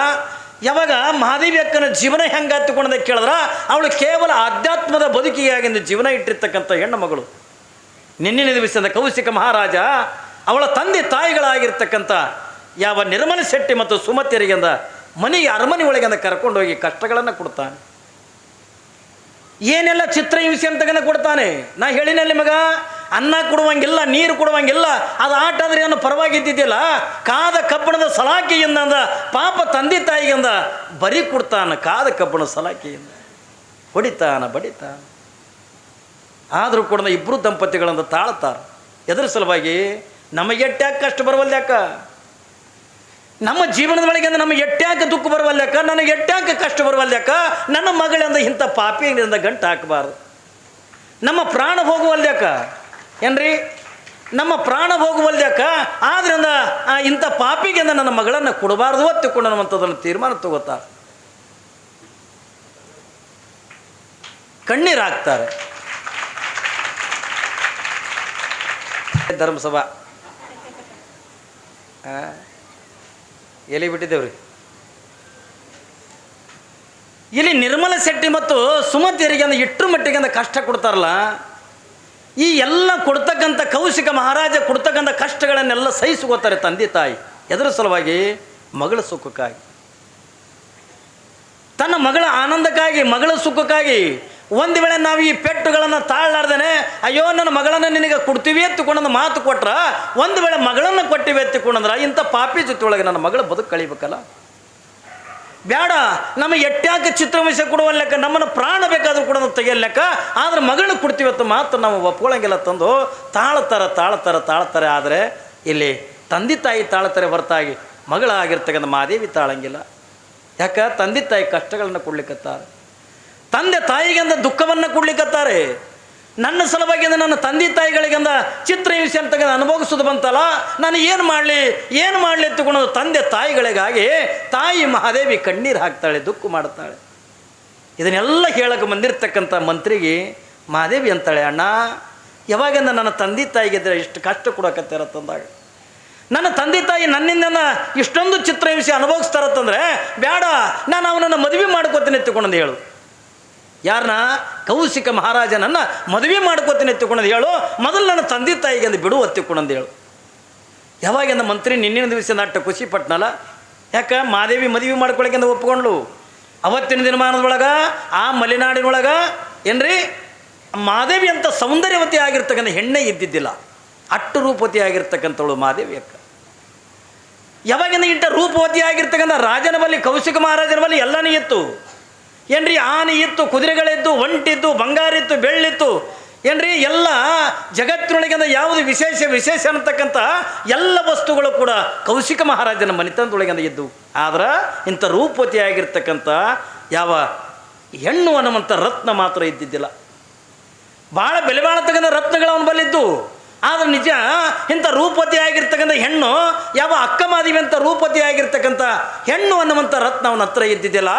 ಯಾವಾಗ ಮಹಾದೇವಿ ಅಕ್ಕನ ಜೀವನ ಹೆಂಗೆ ಹತ್ತುಕೊಂಡ ಕೇಳಿದ್ರೆ ಅವಳು ಕೇವಲ ಆಧ್ಯಾತ್ಮದ ಬದುಕಿಯಾಗಿಂದ ಜೀವನ ಇಟ್ಟಿರ್ತಕ್ಕಂಥ ಹೆಣ್ಣು ಮಗಳು. ನಿನ್ನಿನ ದಿವಸದ ಕೌಶಿಕ ಮಹಾರಾಜ ಅವಳ ತಂದೆ ತಾಯಿಗಳಾಗಿರ್ತಕ್ಕಂಥ ಯಾವ ನಿರ್ಮಲ ಶೆಟ್ಟಿ ಮತ್ತು ಸುಮತಿಯರಿಗಿಂದ ಮನೆಗೆ ಅರಮನೆ ಒಳಗಿಂದ ಕರ್ಕೊಂಡೋಗಿ ಕಷ್ಟಗಳನ್ನು ಕೊಡ್ತಾನೆ. ಏನೆಲ್ಲ ಚಿತ್ರಹಿಂಸೆ ಅಂತಗನ ಕೊಡ್ತಾನೆ. ನಾ ಹೇಳಿನಲ್ಲಿ ಮಗ ಅನ್ನ ಕೊಡುವಂಗಿಲ್ಲ, ನೀರು ಕೊಡುವಂಗಿಲ್ಲ, ಅದು ಆಟ ಆದರೆ ಏನು ಪರವಾಗಿದ್ದಿದ್ದಿಲ್ಲ. ಕಾದ ಕಬ್ಬಣದ ಸಲಾಕಿಯಿಂದ ಪಾಪ ತಂದೆ ತಾಯಿಗಿಂದ ಬರೀ ಕೊಡ್ತಾನೆ. ಕಾದ ಕಬ್ಬಣದ ಸಲಾಕಿಯಿಂದ ಬಡಿತಾನ. ಆದರೂ ಕೂಡ ಇಬ್ಬರು ದಂಪತಿಗಳಿಂದ ತಾಳ್ತಾರೆ. ಎದುರ ಸಲುವಾಗಿ ನಮಗೆ ಎಟ್ಟ್ಯಾಕೆ ಕಷ್ಟ ಬರವಲ್ಯಾಕ, ನಮ್ಮ ಜೀವನದ ಒಳಗೆ ನಮಗೆ ಎಟ್ಟ್ಯಾಕೆ ದುಃಖ ಬರವಲ್ಯಾಕ, ನನಗೆ ಎಟ್ಟ್ಯಾಕೆ ಕಷ್ಟ ಬರವಲ್ಯಾಕ, ನನ್ನ ಮಗಳಿಂದ ಇಂಥ ಪಾಪಿಯಿಂದ ಗಂಟು ಹಾಕಬಾರ್ದು. ನಮ್ಮ ಪ್ರಾಣ ಹೋಗುವಲ್ಯಾಕ ಏನ್ರಿ, ನಮ್ಮ ಪ್ರಾಣ ಹೋಗುವಲ್ಯಾಕ. ಆದ್ರಿಂದ ಇಂಥ ಪಾಪಿಗಿಂದ ನನ್ನ ಮಗಳನ್ನು ಕೊಡಬಾರ್ದು ತಿಳ್ಕೊಂಡಂಥದ್ದನ್ನು ತೀರ್ಮಾನ ತಗೋತಾರೆ. ಕಣ್ಣೀರಾಗ್ತಾರೆ. ಧರ್ಮಸಭಾ ಎಲ್ಲಿ ಬಿಟ್ಟಿದ್ದೇವ್ರಿ. ಇಲ್ಲಿ ನಿರ್ಮಲ ಶೆಟ್ಟಿ ಮತ್ತು ಸುಮತಿಯರಿಗೆ ಇಟ್ಟರ ಮಟ್ಟಿಗೆ ಕಷ್ಟ ಕೊಡ್ತಾರಲ್ಲ, ಈ ಎಲ್ಲ ಕೊಡ್ತಕ್ಕಂಥ ಕೌಶಿಕ ಮಹಾರಾಜ ಕೊಡ್ತಕ್ಕಂಥ ಕಷ್ಟಗಳನ್ನೆಲ್ಲ ಸಹಿಸ್ಕೋತಾರೆ ತಂದೆ ತಾಯಿ. ಎದರ ಸಲುವಾಗಿ? ಮಗಳ ಸುಖಕ್ಕಾಗಿ, ತನ್ನ ಮಗಳ ಆನಂದಕ್ಕಾಗಿ, ಮಗಳ ಸುಖಕ್ಕಾಗಿ. ಒಂದು ವೇಳೆ ನಾವು ಈ ಪೆಟ್ಟುಗಳನ್ನು ತಾಳಲಾರ್ದೇನೆ ಅಯ್ಯೋ ನನ್ನ ಮಗಳನ್ನು ನಿನಗೆ ಕೊಡ್ತೀವಿ ಎತ್ತಿಕೊಂಡಂದು ಮಾತು ಕೊಟ್ರೆ, ಒಂದು ವೇಳೆ ಮಗಳನ್ನು ಕೊಟ್ಟಿವಿ ಎತ್ತಿಕೊಂಡಂದ್ರೆ ಇಂಥ ಪಾಪಿ ಜೊತೆ ಒಳಗೆ ನನ್ನ ಮಗಳ ಬದುಕು ಕಳಿಬೇಕಲ್ಲ. ಬೇಡ, ನಮಗೆ ಎಟ್ಟ್ಯಾಕೆ ಚಿತ್ರಹಿಂಸೆ ಕೊಡುವಲ್ಲೆಕ್ಕ, ನಮ್ಮನ್ನು ಪ್ರಾಣ ಬೇಕಾದರೂ ಕೂಡ ತೆಗೆಯಲ್ಲೆಕ್ಕ, ಆದ್ರೆ ಮಗಳನ್ನ ಕೊಡ್ತೀವಿ ಅಂತ ಮಾತ್ರ ನಾವು ಒಪ್ಕೊಳ್ಳಂಗಿಲ್ಲ ತಂದು ತಾಳ್ತಾರೆ. ಆದರೆ ಇಲ್ಲಿ ತಂದೆ ತಾಯಿ ತಾಳ್ತಾರೆ ಹೊರತಾಗಿ ಮಗಳಾಗಿರ್ತಕ್ಕಂಥ ಮಹಾದೇವಿ ತಾಳಂಗಿಲ್ಲ. ಯಾಕೆ? ತಂದೆ ತಾಯಿ ಕಷ್ಟಗಳನ್ನು ಕೊಡ್ಲಿಕ್ಕತ್ತಾರೆ, ತಂದೆ ತಾಯಿಗೆಂದ ದುಃಖವನ್ನು ಕೊಡ್ಲಿಕ್ಕತ್ತಾರೆ. ನನ್ನ ಸಲುವಾಗಿ ನನ್ನ ತಂದೆ ತಾಯಿಗಳಿಗೆಂದ ಚಿತ್ರಹಿಂಸೆ ಅಂತ ಅನುಭವಿಸೋದು ಬಂತಲ್ಲ, ನಾನು ಏನು ಮಾಡಲಿ ಎತ್ತುಕೊಳ್ಳೋದು ತಂದೆ ತಾಯಿಗಳಿಗಾಗಿ ತಾಯಿ ಮಹಾದೇವಿ ಕಣ್ಣೀರು ಹಾಕ್ತಾಳೆ, ದುಃಖ ಮಾಡ್ತಾಳೆ. ಇದನ್ನೆಲ್ಲ ಹೇಳಕ್ಕೆ ಬಂದಿರತಕ್ಕಂಥ ಮಂತ್ರಿಗೆ ಮಹಾದೇವಿ ಅಂತಾಳೆ, ಅಣ್ಣ ಯಾವಾಗಿಂದ ನನ್ನ ತಂದೆ ತಾಯಿಗಿದ್ರೆ ಇಷ್ಟು ಕಷ್ಟ ಕೊಡಕತ್ತಾರ ತಂದಾಗ, ನನ್ನ ತಂದೆ ತಾಯಿ ನನ್ನಿಂದ ಇಷ್ಟೊಂದು ಚಿತ್ರಹಿಂಸೆ ಅನುಭವಿಸ್ತಾರತ್ತಂದ್ರೆ ಬೇಡ, ನಾನು ಅವನನ್ನು ಮದುವೆ ಮಾಡ್ಕೋತೀನಿ ಎತ್ತುಕೊಂಡಂದು ಹೇಳು. ಯಾರನ್ನ? ಕೌಶಿಕ ಮಹಾರಾಜನನ್ನು ಮದುವೆ ಮಾಡ್ಕೋತೀನಿ ಎತ್ತುಕೊಂಡಂದು ಹೇಳು. ಮೊದಲು ನನ್ನ ತಂದೆ ತಾಯಿಗೆ ಅಂದು ಬಿಡು ಎತ್ತುಕೊಂಡಂದು ಹೇಳು. ಯಾವಾಗಿಂದ ಮಂತ್ರಿ ನಿನ್ನಿನ ದಿವಸ ನಟ್ಟ ಖುಷಿ ಪಟ್ನಲ್ಲ. ಯಾಕೆ? ಮಹಾದೇವಿ ಮದುವೆ ಮಾಡ್ಕೊಳಕ್ಕೆ ಒಪ್ಪಿಕೊಂಡ್ಲು. ಅವತ್ತಿನ ದಿನಮಾನದೊಳಗೆ ಆ ಮಲೆನಾಡಿನೊಳಗೆ ಏನ್ರಿ ಮಾದೇವಿ ಅಂತ ಸೌಂದರ್ಯವತಿ ಆಗಿರ್ತಕ್ಕಂಥ ಹೆಣ್ಣೆ ಇದ್ದಿದ್ದಿಲ್ಲ. ಅಟ್ಟು ರೂಪವತಿ ಆಗಿರ್ತಕ್ಕಂಥವಳು ಮಾದೇವಿ ಅಕ್ಕ. ಯಾವಾಗಿಂದ ಇಂಥ ರೂಪವತಿ ಆಗಿರ್ತಕ್ಕಂಥ ರಾಜನ ಬಳಿ, ಕೌಶಿಕ ಮಹಾರಾಜನ ಬಳಿ ಎಲ್ಲನೂ ಇತ್ತು ಏನ್ರಿ. ಆನೆ ಇತ್ತು, ಕುದುರೆಗಳಿತ್ತು, ಒಂಟಿತ್ತು, ಬಂಗಾರ ಇತ್ತು, ಬೆಳ್ಳಿತ್ತು ಏನ್ರಿ. ಎಲ್ಲ ಜಗತ್ತಿನೊಳಗಿಂದ ಯಾವುದು ವಿಶೇಷ ಅನ್ನತಕ್ಕಂಥ ಎಲ್ಲ ವಸ್ತುಗಳು ಕೂಡ ಕೌಶಿಕ ಮಹಾರಾಜನ ಮನೆತನದೊಳಗಿಂದ ಇದ್ದು. ಆದ್ರೆ ಇಂಥ ರೂಪವತಿ ಆಗಿರ್ತಕ್ಕಂಥ ಯಾವ ಹೆಣ್ಣು ಅನ್ನುವಂಥ ರತ್ನ ಮಾತ್ರ ಇದ್ದಿದ್ದಿಲ್ಲ. ಭಾಳ ಬೆಲೆ ಬಾಳತಕ್ಕಂಥ ರತ್ನಗಳು ಅವನ ಬಲ್ಲಿದ್ದು. ಆದ್ರೆ ನಿಜ ಇಂಥ ರೂಪವತಿ ಆಗಿರ್ತಕ್ಕಂಥ ಹೆಣ್ಣು ಯಾವ ಅಕ್ಕಮಾದೇವಿ ಅಂತ ರೂಪವತಿ ಆಗಿರ್ತಕ್ಕಂಥ ಹೆಣ್ಣು ಅನ್ನುವಂಥ ರತ್ನ ಅವನ ಹತ್ರ ಇದ್ದಿದ್ದಿಲ್ಲ.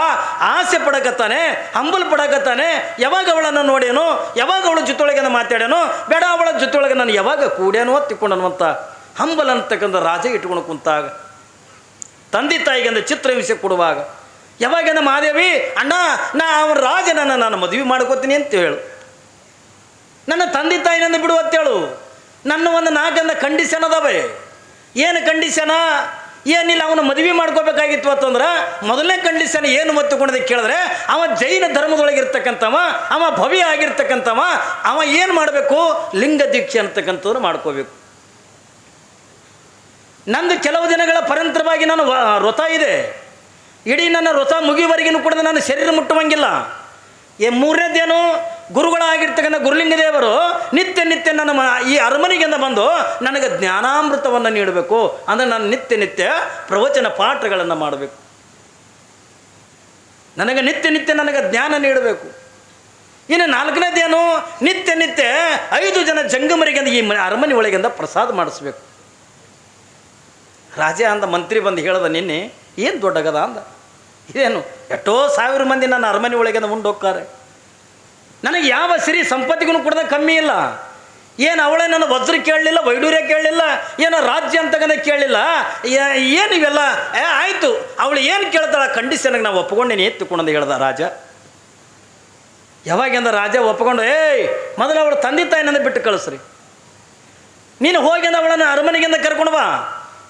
ಆಸೆ ಪಡಕತ್ತಾನೆ, ಹಂಬಲ್ ಪಡಕತ್ತಾನೆ. ಯಾವಾಗ ಅವಳನ್ನು ನೋಡೇನು, ಯಾವಾಗ ಅವಳ ಜೊತೆಯೊಳಗೆ ಮಾತಾಡ್ಯಾನೋ, ಬೇಡ ಅವಳ ಜೊತೆಯೊಳಗೆ ನಾನು ಯಾವಾಗ ಕೂಡ್ಯಾನೋ ತಿಕ್ಕೊಂಡು ಅನ್ನುವಂಥ ಹಂಬಲ್ ಅಂತಕ್ಕಂಥ ರಾಜ ಇಟ್ಕೊಂಡು ಕುಂತಾಗ, ತಂದೆ ತಾಯಿಗೆ ಚಿತ್ರ ವಿಷಯ ಕೊಡುವಾಗ ಯಾವಾಗ ಮಾದೇವಿ ಅಣ್ಣ ಅವನ ರಾಜನನ್ನು ನಾನು ಮದುವೆ ಮಾಡ್ಕೋತೀನಿ ಅಂತ ಹೇಳು, ನನ್ನ ತಂದೆ ತಾಯಿನಿಂದ ಬಿಡು ಅಂತೇಳು. ನನ್ನ ಒಂದು 4 ಕಂಡೀಷನ್ ಅದಾವೆ. ಏನು ಕಂಡೀಷನ? ಏನಿಲ್ಲ, ಅವನು ಮದುವೆ ಮಾಡ್ಕೋಬೇಕಾಗಿತ್ತು ಅಂತಂದ್ರೆ ಮೊದಲನೇ ಕಂಡೀಷನ್ ಏನು ಒತ್ತುಕೊಂಡದೆ ಕೇಳಿದ್ರೆ, ಅವ ಜೈನ ಧರ್ಮದೊಳಗಿರ್ತಕ್ಕಂಥವ, ಅವ ಭವ್ಯ ಆಗಿರ್ತಕ್ಕಂಥವ, ಅವ ಏನು ಮಾಡಬೇಕು? ಲಿಂಗ ದೀಕ್ಷೆ ಅಂತಕ್ಕಂಥವ್ರು ಮಾಡ್ಕೋಬೇಕು. ನಂದು ಕೆಲವು ದಿನಗಳ ಪರಂತರವಾಗಿ ನಾನು ವ್ರತ ಇದೆ. ಇಡೀ ನನ್ನ ವ್ರತ ಮುಗಿಯುವವರೆಗೂ ಕೂಡ ನಾನು ಶರೀರ ಮುಟ್ಟುವಂಗಿಲ್ಲ. ಮೂರನೇದೇನು, ಗುರುಗಳಾಗಿರ್ತಕ್ಕಂಥ ಗುರುಲಿಂಗ ದೇವರು ನಿತ್ಯ ನನ್ನ ಈ ಅರಮನೆಗಿಂದ ಬಂದು ನನಗೆ ಜ್ಞಾನಾಮೃತವನ್ನು ನೀಡಬೇಕು. ಅಂದರೆ ನಾನು ನಿತ್ಯ ಪ್ರವಚನ ಪಾಠಗಳನ್ನು ಮಾಡಬೇಕು. ನನಗೆ ನಿತ್ಯ ನನಗೆ ಜ್ಞಾನ ನೀಡಬೇಕು. ಇನ್ನು 4ನೇದೇನು, ನಿತ್ಯ 5 ಜನ ಜಂಗಮರಿಗಿಂದ ಈ ಅರಮನೆ ಒಳಗಿಂದ ಪ್ರಸಾದ ಮಾಡಿಸ್ಬೇಕು. ರಾಜ ಅಂದ, ಮಂತ್ರಿ ಬಂದು ಹೇಳ್ದ, ನಿನ್ನೆ ಏನು ದೊಡ್ಡಗದ ಅಂದ. ಇದೇನು ಎಷ್ಟೋ 1000 ಮಂದಿ ನನ್ನ ಅರಮನೆ ಒಳಗಿಂದ ಮುಂದೆ ಹೋಗ್ತಾರೆ. ನನಗೆ ಯಾವ ಸಿರಿ ಸಂಪತ್ತಿಗೂ ಕೂಡ ಕಮ್ಮಿ ಇಲ್ಲ. ಏನು ಅವಳೇ ನನ್ನ ವಜ್ರ ಕೇಳಲಿಲ್ಲ, ವೈಡೂರ್ಯ ಕೇಳಲಿಲ್ಲ, ಏನೋ ರಾಜ್ಯ ಅಂತಕ್ಕಂಥ ಕೇಳಲಿಲ್ಲ. ಏನು ಇವೆಲ್ಲ ಆಯಿತು, ಅವಳು ಏನು ಕೇಳ್ತಾಳ ಕಂಡೀಷನ್ಗೆ ನಾವು ಒಪ್ಕೊಂಡೇನೆ ಎತ್ತುಕೊಂಡಂದು ಹೇಳ್ದ ರಾಜ. ಯಾವಾಗಿಂದ ರಾಜ ಒಪ್ಕೊಂಡು, ಮೊದಲು ಅವಳು ತಂದೆ ತಾಯಿನಿಂದ ಬಿಟ್ಟು ಕಳಿಸ್ರಿ, ನೀನು ಹೋಗಿಂದ ಅವಳನ್ನು ಅರಮನೆಗಿಂದ ಕರ್ಕೊಂಡು ಬಾ.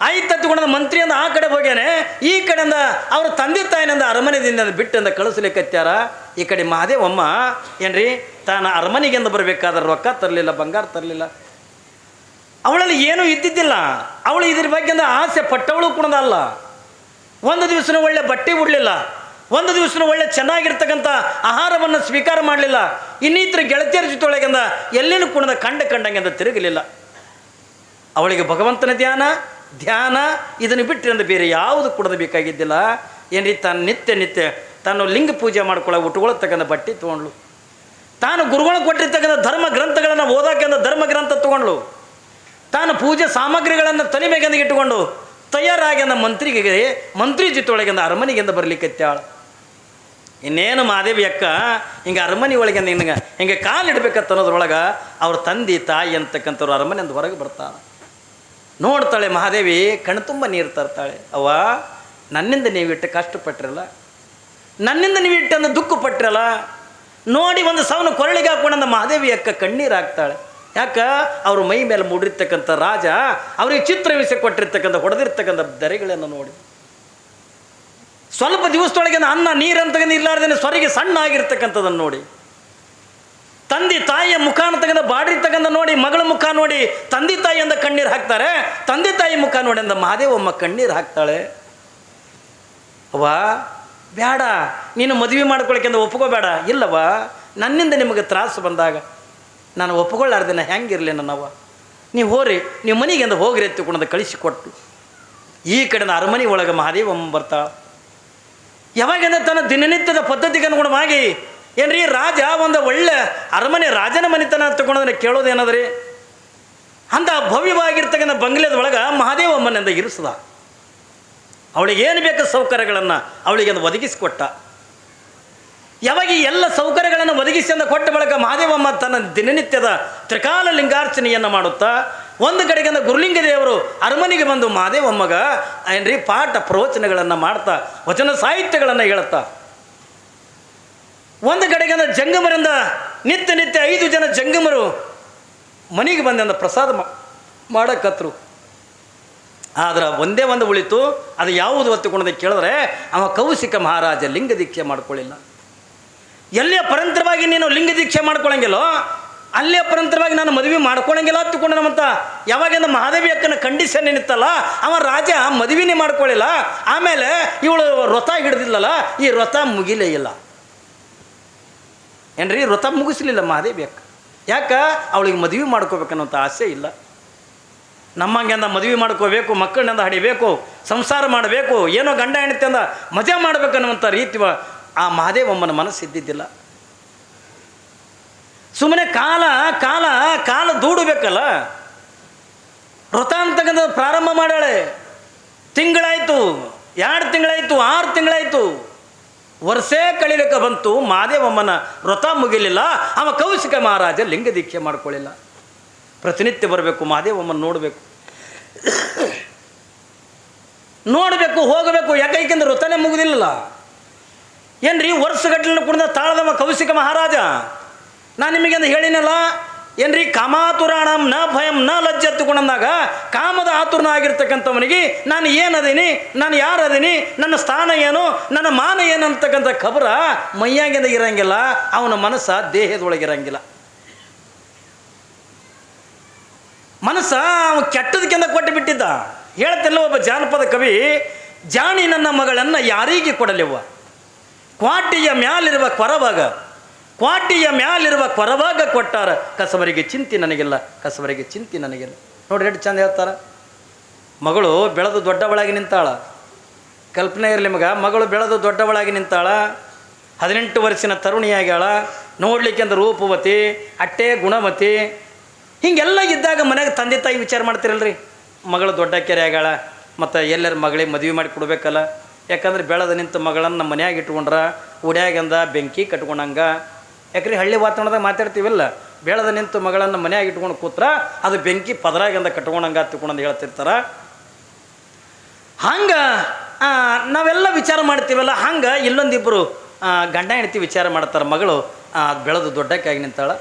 ಆಯ್ತು ತತ್ಕೊಂಡ ಮಂತ್ರಿಯಿಂದ ಆ ಕಡೆ ಹೋಗ್ಯಾನೆ, ಈ ಕಡೆಯಿಂದ ಅವ್ರ ತಂದೆ ತಾಯಿನಿಂದ ಅರಮನೆದಿಂದ ಬಿಟ್ಟಿಂದ ಕಳಿಸ್ಲಿಕ್ಕತ್ಯಾರ. ಈ ಕಡೆ ಮಹಾದೇವಮ್ಮ ಏನ್ರಿ ತಾನು ಅರಮನೆಗಿಂದ ಬರಬೇಕಾದ್ರೆ ರೊಕ್ಕ ತರಲಿಲ್ಲ, ಬಂಗಾರ ತರಲಿಲ್ಲ, ಅವಳಲ್ಲಿ ಏನೂ ಇದ್ದಿದ್ದಿಲ್ಲ. ಅವಳು ಇದ್ರ ಬಗ್ಗೆಂದ ಆಸೆ ಪಟ್ಟವಳು ಕೂಡ ಅಲ್ಲ. ಒಂದು ದಿವಸನೂ ಒಳ್ಳೆ ಬಟ್ಟೆ ಉಡಲಿಲ್ಲ, ಒಂದು ದಿವಸನೂ ಒಳ್ಳೆ ಚೆನ್ನಾಗಿರ್ತಕ್ಕಂಥ ಆಹಾರವನ್ನು ಸ್ವೀಕಾರ ಮಾಡಲಿಲ್ಲ. ಇನ್ನಿತರ ಗೆಳತಿಯರ ಜೊತೆಯೊಳಗಿಂದ ಎಲ್ಲಿನೂ ಕೂಡ ಕಂಡಂಗೆಂದ ತಿರುಗಲಿಲ್ಲ. ಅವಳಿಗೆ ಭಗವಂತನ ಧ್ಯಾನ ಇದನ್ನು ಬಿಟ್ಟಿರಂದ ಬೇರೆ ಯಾವುದು ಕೂಡ ಬೇಕಾಗಿದ್ದಿಲ್ಲ. ಏನ್ರಿ ತಾನು ನಿತ್ಯ ತಾನು ಲಿಂಗ ಪೂಜೆ ಮಾಡ್ಕೊಳ್ಳೋ ಉಟ್ಕೊಳತಕ್ಕಂಥ ಬಟ್ಟೆ ತೊಗೊಂಡ್ಳು. ತಾನು ಗುರುಗಳು ಕೊಟ್ಟಿರ್ತಕ್ಕಂಥ ಧರ್ಮ ಗ್ರಂಥಗಳನ್ನು ಓದೋಕೆಂದ ಧರ್ಮ ಗ್ರಂಥ ತೊಗೊಂಡ್ಳು. ತಾನು ಪೂಜೆ ಸಾಮಗ್ರಿಗಳನ್ನು ತಲೆ ಮೇಗೆಂದ ಇಟ್ಟುಕೊಂಡು ತಯಾರಾಗಿ ಮಂತ್ರಿ ಜೊತೆಯೊಳಗಿಂದ ಅರಮನೆಗಿಂದ ಬರಲಿಕ್ಕತ್ತಾಳ. ಇನ್ನೇನು ಮಾದೇವಿ ಅಕ್ಕ ಹಿಂಗೆ ಅರಮನೆ ಒಳಗಿಂದ ಹಿಂಗೆ ಕಾಲಿಡ್ಬೇಕಂತ ಅನ್ನೋದ್ರೊಳಗೆ ಅವ್ರ ತಂದೆ ತಾಯಿ ಅಂತಕ್ಕಂಥವ್ರು ಅರಮನೆಯಿಂದ ಹೊರಗೆ ಬರ್ತಾಳೆ. ನೋಡ್ತಾಳೆ ಮಹಾದೇವಿ, ಕಣ್ತುಂಬ ನೀರು ತರ್ತಾಳೆ. ಅವ್ವ, ನನ್ನಿಂದ ನೀವಿಟ್ಟು ಕಷ್ಟಪಟ್ಟಿರಲ್ಲ, ನನ್ನಿಂದ ನೀವಿಟ್ಟಂದು ದುಃಖ ಪಟ್ಟಿರಲ್ಲ ನೋಡಿ ಒಂದು ಸವನ ಕೊರಳಿಗೆ ಹಾಕೊಂಡಂದ ಮಹಾದೇವಿ ಅಕ್ಕ ಕಣ್ಣೀರು ಹಾಕ್ತಾಳೆ. ಯಾಕೆ? ಅವ್ರ ಮೈ ಮೇಲೆ ಮೂಡಿರ್ತಕ್ಕಂಥ ರಾಜ ಅವ್ರಿಗೆ ಚಿತ್ರ ವಿಷಯ ಕೊಟ್ಟಿರ್ತಕ್ಕಂಥ ಹೊಡೆದಿರ್ತಕ್ಕಂಥ ದರೆಗಳನ್ನು ನೋಡಿ, ಸ್ವಲ್ಪ ದಿವಸದೊಳಗೆ ಅನ್ನ ನೀರಂತಕ್ಕಂಥ ಇರ್ಲಾರ್ದೇನೆ ಸ್ವರಿಗೆ ಸಣ್ಣ ಆಗಿರ್ತಕ್ಕಂಥದ್ದನ್ನು ನೋಡಿ, ತಂದೆ ತಾಯಿಯ ಮುಖ ಅಂತಕ್ಕಂಥ ಬಾಡಿರ್ತಕ್ಕಂಥ ನೋಡಿ, ಮಗಳ ಮುಖ ನೋಡಿ ತಂದೆ ತಾಯಿಯಿಂದ ಕಣ್ಣೀರು ಹಾಕ್ತಾರೆ. ತಂದೆ ತಾಯಿ ಮುಖ ನೋಡಿ ಅಂದ ಮಹಾದೇವಮ್ಮ ಕಣ್ಣೀರು ಹಾಕ್ತಾಳೆ. ಅವ್ವ ಬೇಡ, ನೀನು ಮದುವೆ ಮಾಡ್ಕೊಳಕ್ಕೆಂದ ಒಪ್ಕೋಬೇಡ. ಇಲ್ಲವ, ನನ್ನಿಂದ ನಿಮಗೆ ತ್ರಾಸು ಬಂದಾಗ ನಾನು ಒಪ್ಕೊಳ್ಳಾರ್ದೇನ ಹೆಂಗಿರಲಿ ನನ್ನವ್ವ, ನೀವು ಹೋರಿ, ನೀವು ಮನೆಗೆಂದ ಹೋಗ್ರಿ ಎತ್ತುಕೊಂಡ ಕಳಿಸಿಕೊಟ್ಟು ಈ ಕಡೆಯಿಂದ ಅರಮನೆ ಒಳಗೆ ಮಹಾದೇವಮ್ಮ ಬರ್ತಾಳೆ. ಯಾವಾಗೆಂದ ತನ್ನ ದಿನನಿತ್ಯದ ಪದ್ಧತಿಗೆ ಅನುಗುಣವಾಗಿ ಏನ್ರಿ ರಾಜ ಒಂದು ಒಳ್ಳೆ ಅರಮನೆ ರಾಜನ ಮನೆತನ ತಗೊಂಡ್ರೆ ಕೇಳೋದೇನದ್ರಿ, ಅಂತ ಭವ್ಯವಾಗಿರ್ತಕ್ಕಂಥ ಬಂಗ್ಲೆದೊಳಗೆ ಮಹಾದೇವಮ್ಮನಿಂದ ಇರಿಸ್ದ. ಅವಳಿಗೆ ಏನು ಬೇಕು ಸೌಕರ್ಯಗಳನ್ನು ಅವಳಿಗೆ ಒದಗಿಸಿಕೊಟ್ಟ. ಯಾವಾಗ ಈ ಎಲ್ಲ ಸೌಕರ್ಯಗಳನ್ನು ಒದಗಿಸಿ ಅಂದ ಕೊಟ್ಟ ಬಳಿಕ ಮಹಾದೇವಮ್ಮ ತನ್ನ ದಿನನಿತ್ಯದ ತ್ರಿಕಾಲ ಲಿಂಗಾರ್ಚನೆಯನ್ನು ಮಾಡುತ್ತಾ ಒಂದು ಕಡೆಗೆ ಗುರುಲಿಂಗ ದೇವರು ಅರಮನೆಗೆ ಬಂದು ಮಹಾದೇವಮ್ಮಗ ಏನ್ರಿ ಪಾಠ ಪ್ರವಚನಗಳನ್ನು ಮಾಡ್ತಾ ವಚನ ಸಾಹಿತ್ಯಗಳನ್ನು ಹೇಳುತ್ತಾ, ಒಂದು ಕಡೆಗೆ ಜಂಗಮರಿಂದ ನಿತ್ಯ 5 ಜನ ಜಂಗಮರು ಮನೆಗೆ ಬಂದಂದ ಪ್ರಸಾದ ಮಾಡಕತ್ರು. ಆದ್ರೆ ಒಂದೇ ಒಂದು ಉಳಿತು, ಅದು ಯಾವುದು ಹೊತ್ತುಕೊಂಡದೆ ಕೇಳಿದ್ರೆ ಅವ ಕೌಶಿಕ ಮಹಾರಾಜ ಲಿಂಗ ದೀಕ್ಷೆ ಮಾಡ್ಕೊಳ್ಳಿಲ್ಲ. ಎಲ್ಲಿಯ ಪರಂತರವಾಗಿ ನೀನು ಲಿಂಗ ದೀಕ್ಷೆ ಮಾಡ್ಕೊಳಂಗಿಲ್ಲೋ ಅಲ್ಲೇ ಪರಂತರವಾಗಿ ನಾನು ಮದುವೆ ಮಾಡ್ಕೊಳಂಗಿಲ್ಲ ಹತ್ತುಕೊಂಡು ನಮ್ಮಂತ ಯಾವಾಗಿಂದ ಮಹಾದೇವಿ ಅಕ್ಕನ ಕಂಡೀಷನ್ ಏನಿತ್ತಲ್ಲ ಅವ ರಾಜ ಮದುವೆನೇ ಮಾಡ್ಕೊಳ್ಳಿಲ್ಲ. ಆಮೇಲೆ ಇವಳು ವ್ರತ ಹಿಡಿದಿಲ್ಲಲ್ಲ, ಈ ವ್ರತ ಮುಗಿಲೇ ಇಲ್ಲ ಏನ್ರಿ, ವ್ರತ ಮುಗಿಸ್ಲಿಲ್ಲ ಮಹಾದೇವಿ ಅಕ್ಕ. ಯಾಕೆ ಅವಳಿಗೆ ಮದುವೆ ಮಾಡ್ಕೋಬೇಕನ್ನೋಂಥ ಆಸೆ ಇಲ್ಲ. ನಮ್ಮಂಗೆಂದ ಮದುವೆ ಮಾಡ್ಕೋಬೇಕು, ಮಕ್ಕಳನ್ನೆಂದ ಹಡಿಬೇಕು, ಸಂಸಾರ ಮಾಡಬೇಕು, ಏನೋ ಗಂಡ ಹೆಂಡತಿ ಅಂದ ಮಜಾ ಮಾಡ್ಬೇಕನ್ನುವಂಥ ರೀತಿ ಆ ಮಹಾದೇವಮ್ಮನ ಮನಸ್ಸು ಇದ್ದಿದ್ದಿಲ್ಲ. ಸುಮ್ಮನೆ ಕಾಲ ಕಾಲ ಕಾಲ ದೂಡಬೇಕಲ್ಲ. ವ್ರತ ಅಂತಕ್ಕಂಥ ಪ್ರಾರಂಭ ಮಾಡ್ಯಾಳೆ, ತಿಂಗಳಾಯಿತು, 2 ತಿಂಗಳಾಯಿತು, 6 ತಿಂಗಳಾಯಿತು, ವರ್ಷೇ ಕಳಿಲಿಕ್ಕೆ ಬಂತು. ಮಹಾದೇವಮ್ಮನ ವ್ರತ ಮುಗಿಲಿಲ್ಲ. ಅವ ಕೌಶಿಕ ಮಹಾರಾಜ ಲಿಂಗ ದೀಕ್ಷೆ ಮಾಡ್ಕೊಳ್ಳಿಲ್ಲ. ಪ್ರತಿನಿತ್ಯ ಬರಬೇಕು, ಮಹಾದೇವಮ್ಮನ ನೋಡಬೇಕು, ಹೋಗಬೇಕು. ಯಾಕಂದ್ರೆ ವ್ರತನೇ ಮುಗಿದಿಲ್ಲ ಏನ್ರಿ. ವರ್ಷಗಟ್ಟಲಿನ ಕುಡಿದ ತಾಳದವ ಕೌಶಿಕ ಮಹಾರಾಜ. ನಾನು ನಿಮಗೆಂದು ಹೇಳಿನಲ್ಲ ಏನ್ರಿ, ಕಾಮಾತುರಾಣಂ ನ ಭಯಂ ನ ಲಜ್ಜೆ ಎತ್ತುಕೊಂಡಂದಾಗ ಕಾಮದ ಆತುರನಾಗಿರ್ತಕ್ಕಂಥವನಿಗೆ ನಾನು ಏನದೀನಿ, ನಾನು ಯಾರದೀನಿ, ನನ್ನ ಸ್ಥಾನ ಏನು, ನನ್ನ ಮಾನ ಏನು ಅಂತಕ್ಕಂಥ ಖಬರ ಮೈಯಾಗಿಂದ ಇರಂಗಿಲ್ಲ, ಅವನ ಮನಸ್ಸ ದೇಹದೊಳಗಿರಂಗಿಲ್ಲ. ಮನಸ್ಸ ಅವನು ಕೆಟ್ಟದಕ್ಕಿಂತ ಕೊಟ್ಟು ಬಿಟ್ಟಿದ್ದ. ಹೇಳ್ತಿಲ್ಲ ಒಬ್ಬ ಜಾನಪದ ಕವಿ, ಜಾಣಿ ನನ್ನ ಮಗಳನ್ನು ಯಾರಿಗೆ ಕೊಡಲಿವ, ಕ್ವಾಟಿಯ ಮ್ಯಾಲಿರುವ ಕೊರಭಾಗ, ಕ್ವಾಟಿಯ ಮ್ಯಾಲಿರುವ ಕೊರಭಾಗ ಕೊಟ್ಟಾರ, ಕಸವರಿಗೆ ಚಿಂತೆ ನನಗಿಲ್ಲ, ಕಸವರಿಗೆ ಚಿಂತೆ ನನಗಿಲ್ಲ. ನೋಡ್ರಿ ಎಷ್ಟು ಚಂದ ಹೇಳ್ತಾರ. ಮಗಳು ಬೆಳೆದು ದೊಡ್ಡವಳಾಗಿ ನಿಂತಾಳ. ಕಲ್ಪನೆ ಇರಲಿ ಮಗ, ಮಗಳು ಬೆಳೆದು ದೊಡ್ಡವಳಾಗಿ ನಿಂತಾಳ, 18 ವರ್ಷದ ತರುಣಿಯಾಗ್ಯಾಳ, ನೋಡ್ಲಿಕ್ಕೆ ಅಂದ್ರೆ ರೂಪವತಿ, ಅಟ್ಟೆ ಗುಣವತಿ. ಹಿಂಗೆಲ್ಲ ಇದ್ದಾಗ ಮನೆಗೆ ತಂದೆ ತಾಯಿ ವಿಚಾರ ಮಾಡ್ತಿರಲ್ರಿ, ಮಗಳು ದೊಡ್ಡ ಕೆರೆ ಆಗ್ಯಾಳ, ಮತ್ತು ಎಲ್ಲರ ಮಗಳಿಗೆ ಮದುವೆ ಮಾಡಿ ಕೊಡ್ಬೇಕಲ್ಲ. ಯಾಕಂದ್ರೆ ಬೆಳೆದು ನಿಂತ ಮಗಳನ್ನು ನಮ್ಮ ಮನ್ಯಾಗ ಇಟ್ಕೊಂಡ್ರ ಉಡ್ಯಾಗಂದ ಬೆಂಕಿ ಕಟ್ಕೊಂಡಂಗ. ಯಾಕ್ರಿ ಹಳ್ಳಿ ವಾತಾವರಣದಾಗ ಮಾತಾಡ್ತೀವಲ್ಲ, ಬೆಳೆದ ನಿಂತು ಮಗಳನ್ನು ಮನ್ಯಾಗ ಇಟ್ಕೊಂಡು ಕೂತ್ರ ಅದು ಬೆಂಕಿ ಪದರಾಗಂದ ಕಟ್ಕೊಂಡಂಗ ತಿಳ್ಕೊಂಡಂದು ಹೇಳ್ತಿರ್ತಾರೆ. ಹಂಗೆ ನಾವೆಲ್ಲ ವಿಚಾರ ಮಾಡ್ತೀವಲ್ಲ, ಹಂಗೆ ಇಲ್ಲೊಂದಿಬ್ಬರು ಗಂಡ ಹೆಂಡತಿ ವಿಚಾರ ಮಾಡ್ತಾರೆ. ಮಗಳು ಬೆಳೆದು ದೊಡ್ಡಕ್ಕಾಗಿ ನಿಂತಾಳ,